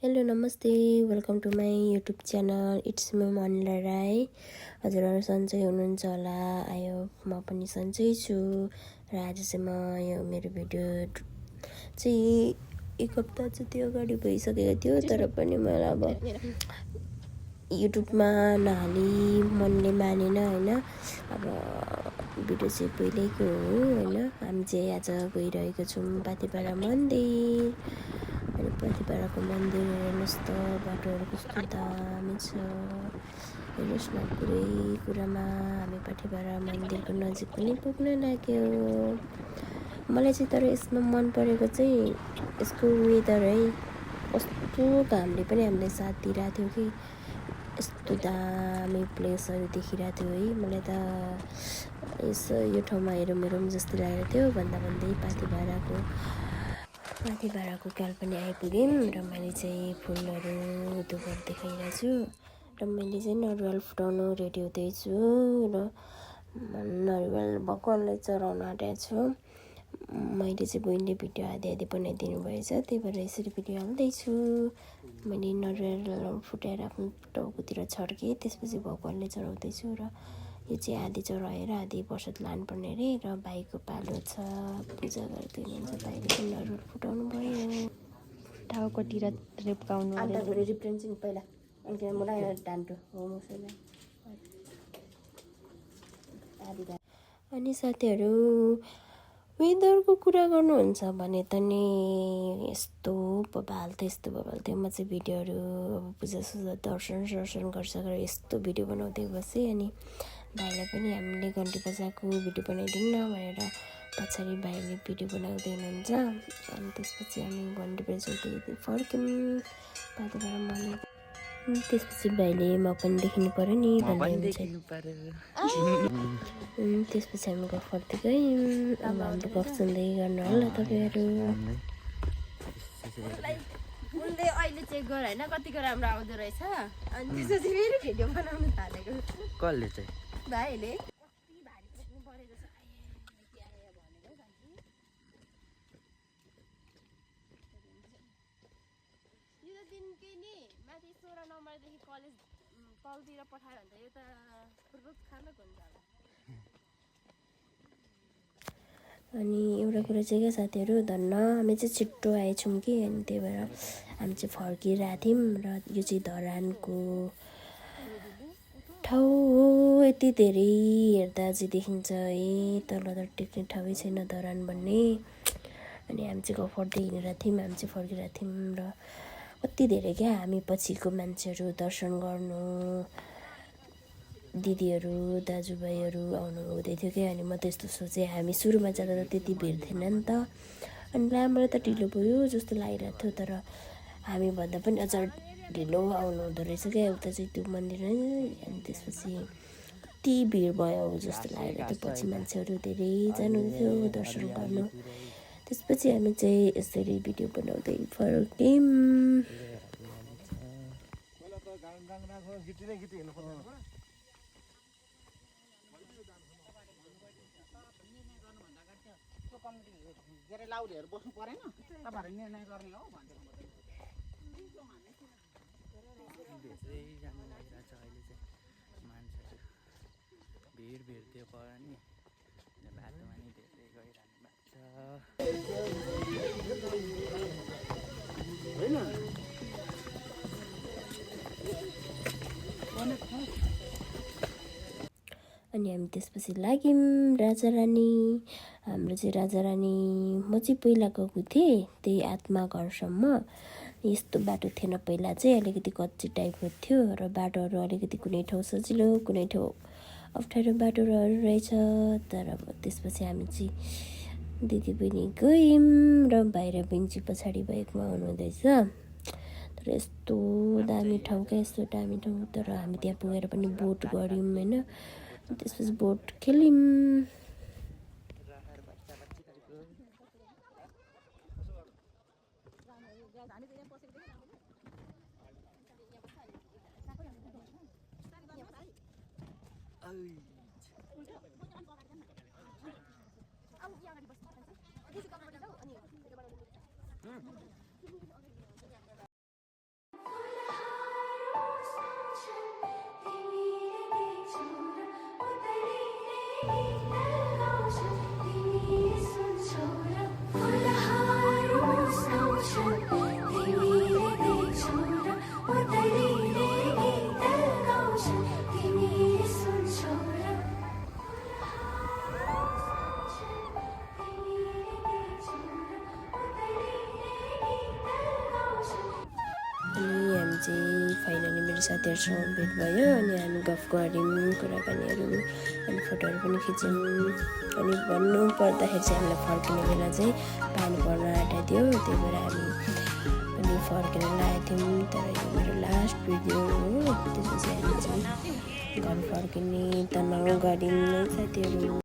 Hello नमस्ते welcome to my YouTube channel it's me Manila Rai. हजुरहरू सन्चै हुनुहुन्छ होला। आयो म पनि सन्चै छु र आज चाहिँ म यो मेरो भिडियो चाहिँ एक हप्ता जति अगाडि भइसकेको थियो, तर पनि मलाई अब युट्युबमा नहाली मनले मानेन होइन। अब भिडियो चाहिँ पहिल्यैको हो होइन। हामी चाहिँ आज गइरहेको छौँ पाथिपाडा मन्दिर। अनि पाथिपाडाको मन्दिर हेर्नुहोस् त, बाटोहरू कस्तो दामी छ हेर्नुहोस् न। पुरै कुरामा हामी पाथिपाडा मन्दिरको नजिक पनि पुग्न लाग्यो। मलाई चाहिँ तर यसमा मन परेको चाहिँ यसको वेदर है। कस्तो घामले पनि हामीलाई साथ दिइरहेको थियो कि यस्तो दामी प्लेसहरू देखिरहेको थियो है। मलाई त यसो यो ठाउँमा हेरौँ जस्तो लागेको थियो। भन्दै पाथिपाडाको काल पनि आइपुग्यौँ र मैले चाहिँ फुलहरू दोबर देखाइरहेको छु र मैले चाहिँ नरिवल फुटाउनु रेडी हुँदैछु र नरिवल भगवानलाई चढाउन आँटेको छु। मैले चाहिँ बहिनीले भिडियो आधी बनाइदिनु भएछ, त्यही भएर यसरी भिडियो हाल्दैछु। मैले नरिवल फुटाएर आफ्नो टाउकोतिर छर्केँ, त्यसपछि भगवानले चढाउँदैछु र यो चाहिँ आधी चढाएर आधी प्रसाद लानुपर्ने अरे। र भाइको पालो छ, पूजा गरिदिनुहुन्छ। भाइले चाहिँ नरिवल फुटाउनु भयो। टाउकोतिर रेप्काउनु रिप्रेन्सिङ पहिला मलाई डान्टो हो मुसैलाई। अनि साथीहरू वेदरको कुरा गर्नुहुन्छ भने त नि यस्तो बबाल थियो। म चाहिँ भिडियोहरू अब पूजासुजा दर्शन गरिसकेर यस्तो भिडियो बनाउँदै बसेँ। अनि भाइलाई पनि हामीले घन्टी बजाएको भिडियो बनाइदिउँ न भनेर पछाडि भाइले भिडियो बनाउँदै हुनुहुन्छ। अनि त्यसपछि हामी घन्टी बजाउँदै फर्क्यौँ पाथिपाडा मन्दिर। त्यसपछि भाइले म पनि देखिनु पऱ्यो नि भन्दै त्यसपछि हामी गफ गर्दै गयौँ। अब हाम्रो गफ सुन्दै गर्नु होला तपाईँहरू। उनले अहिले चेक गर होइन कतिको राम्रो आउँदो रहेछ। अनि त्यसपछि फेरि भिडियो बनाउनु थालेको कसले चाहिँ भाइले यो दिनकै नि माथि 16 नम्बरदेखि कलेज तलतिर पठायो भने त यो त फुर्बुक खालक हुन्छ होला। अनि एउटा कुरा चाहिँ क्या साथीहरू, धन्न हामी चाहिँ छिट्टो आएछौँ कि। अनि त्यही भएर हामी चाहिँ फर्किरहेको थियौँ र यो चाहिँ धरानको ठाउँ हो। यति धेरै हेर्दा चाहिँ देखिन्छ है, तल त टेक्ने ठाउँै छैन धरान भन्ने। अनि हामी चाहिँ गफ गर्दै हिँडिरहेको थियौँ, हामी चाहिँ फर्किरहेको थियौँ र कति धेरै क्या हामी पछिको मान्छेहरू दर्शन गर्नु दिदीहरू दाजुभाइहरू आउनु हुँदै थियो क्या। अनि म त यस्तो सोचेँ, हामी सुरुमा जाँदा त त्यति भिड थिएन नि त। अनि मलाई त ढिलो भयो जस्तो लागिरहेको थियो, तर हामी भन्दा पनि अझ ढिलो आउनु हुँदो रहेछ क्या उता चाहिँ त्यो मन्दिर। अनि त्यसपछि कति भिड भयो जस्तो लागेको थियो, पछि मान्छेहरू धेरै जानुहुन्थ्यो दर्शन गर्नु। त्यसपछि हामी चाहिँ यसरी भिडियो बनाउँदै फर्क्यौँ। लाउलेहरू बस्नु परेन, तपाईँहरू निर्णय गर्ने हो भन्दै धेरै जानु लागिरहेछ अहिले चाहिँ मान्छेहरू। भिड त्यो पर नि बाटोमा नि धेरै गइरहनु भएको छ। अनि हामी त्यसपछि लाग्यौँ राजारानी। हाम्रो चाहिँ राजारानी म चाहिँ पहिला गएको थिएँ त्यही आत्मा घरसम्म। यस्तो बाटो थिएन पहिला चाहिँ, अलिकति कच्ची टाइपको थियो र बाटोहरू अलिकति कुनै ठाउँ सजिलो कुनै ठाउँ अप्ठ्यारो बाटोहरू रहेछ। तर अब त्यसपछि हामी चाहिँ दिदी बहिनी गयौँ र भाइ र बहिनी चाहिँ पछाडि बाइकमा आउनुहुँदैछ। तर यस्तो दामी ठाउँ क्या, यस्तो दामी ठाउँ। तर हामी त्यहाँ पुगेर पनि बोट गऱ्यौँ होइन। त्यसपछि बोट खेल्यौँ। अरू साथीहरूसँग भेट भयो अनि हामी गफ गऱ्यौँ कुराकानीहरू अनि फोटोहरू पनि खिच्यौँ अनि भन्नु पर्दाखेरि चाहिँ हामीलाई फर्किने बेला चाहिँ पानी पर्न आँटाइदियो त्यही भएर हामी अनि फर्केर लागेको थियौँ तर यो मेरो लास्ट भिडियो हो त्यसपछि हामी चाहिँ घर फर्किने तनाउ गऱ्यौँ साथीहरू